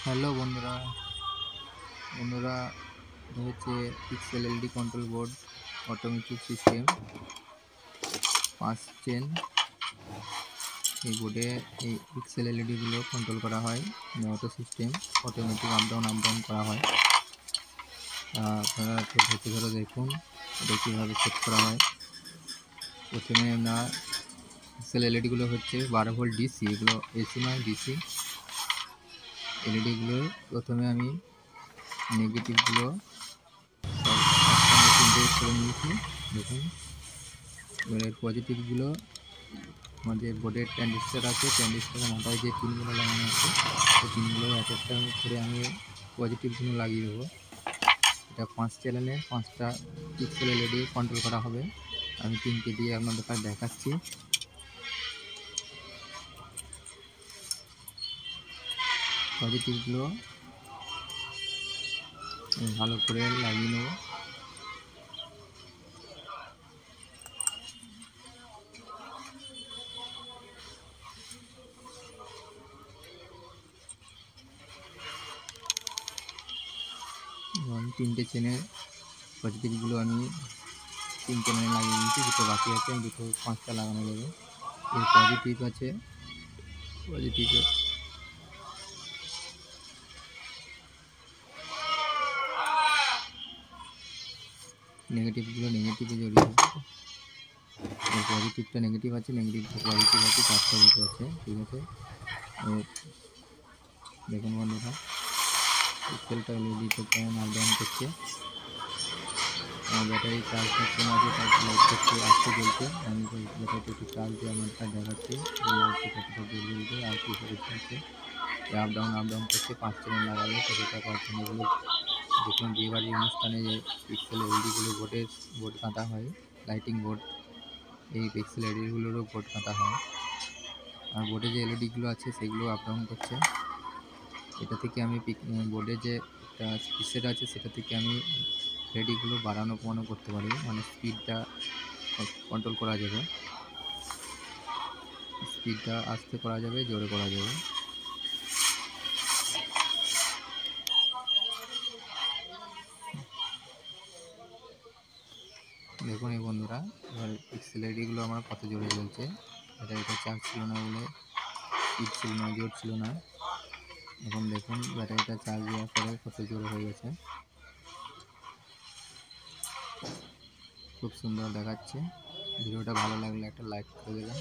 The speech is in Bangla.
হ্যালো বন্ধুরা বন্ধুরা এটা হচ্ছে pixel LED control board automatic system 5 chain. এই বোর্ডে এই পিক্সেল এলইডিগুলো কন্ট্রোল করা হয়। Auto system automatic up down করা হয়। আপনারা ধৈর্য ধরে দেখুন এটা কীভাবে সেট করা হয়। প্রথমে আমরা পিক্সেল এলইডিগুলো হচ্ছে 12 ভোল্ট ডিসি, এগুলো এসি নয় ডিসি এলইডিগুলো। প্রথমে আমি নেগেটিভগুলো করে নিয়েছি। দেখুন এবারে পজিটিভগুলো আমাদের বোর্ডের ট্রানজিস্টার আছে, ট্রানজিস্টারের মাথায় যে পিনগুলো লাগানো আছে সেই পিনগুলো এক একটা করে আমি পজিটিভগুলো লাগিয়ে দেবো। এটা 5 চ্যানেলে 5টা পিক্সেল এলইডি কন্ট্রোল করা হবে। আমি 3টে দিয়ে আপনাদের কাছে দেখাচ্ছি। পজিটিভগুলো ভালো করে লাগিয়ে নেব। এবং 3টে চেনের পজিটিভগুলো আমি 3 চ্যানেলে লাগিয়ে নিয়েছি, দুটো বাকি আছে, দুটো 5টা লাগানো যাবে। এর পজিটিভ আছে, পজিটিভে নেগেটিভগুলো নেগেটিভে জড়িয়ে দেবো। এর পজিটিভটা নেগেটিভ আছে, নেগেটিভটা পজিটিভ আছে, 4টা উল্টো আছে। ঠিক আছে, দেখুন বন্ধুরা পিক্সেলটা এলইডিটা কেমন আপ ডাউন করছে। আমার ব্যাটারি চার্জ থাকছে না, যে চার্জ লাইট করছে আসতে জ্বলছে। আমি ব্যাটারিটা একটু চার্জ দিয়ে আমার কাছে দেখাচ্ছি লাইটটি কতটা জোর জ্বলছে আর কীভাবে চলছে। আপ ডাউন করছে। 5 চ্যানেল লাগালে কতটা পাচ্ছেন। এগুলো দেখুন বিয়েবাড়ির অনুষ্ঠানে যে পিক্সেল এলইডিগুলো বোর্ড কাঁথা হয়, লাইটিং বোর্ড, এই পিক্সেল এলইডিগুলোরও বোর্ড কাঁথা হয়। আর বোর্ডে যে এলইডিগুলো আছে সেগুলো আপ ডাউন করছে। এটা থেকে আমি বোর্ডে যে একটা প্রিসেট আছে সেটা থেকে আমি এলইডিগুলো বাড়ানো কমানো করতে পারি, মানে স্পিডটা কন্ট্রোল করা যাবে, স্পিডটা আস্তে করা যাবে, জোরে করা যাবে। দেখুন এই বন্ধুরা এবার পিক্সেল এলইডিগুলো আমার কত জোরে জ্বলছে। এটা চার্জ ছিল না বলে স্পিড ছিল না, জোর ছিল না। এখন দেখুন ব্যাটারিটা চার্জ দেওয়ার পরে কত জোরে হয়ে গেছে, খুব সুন্দর দেখাচ্ছে। ভিডিওটা ভালো লাগলে একটা লাইক করে দেবেন।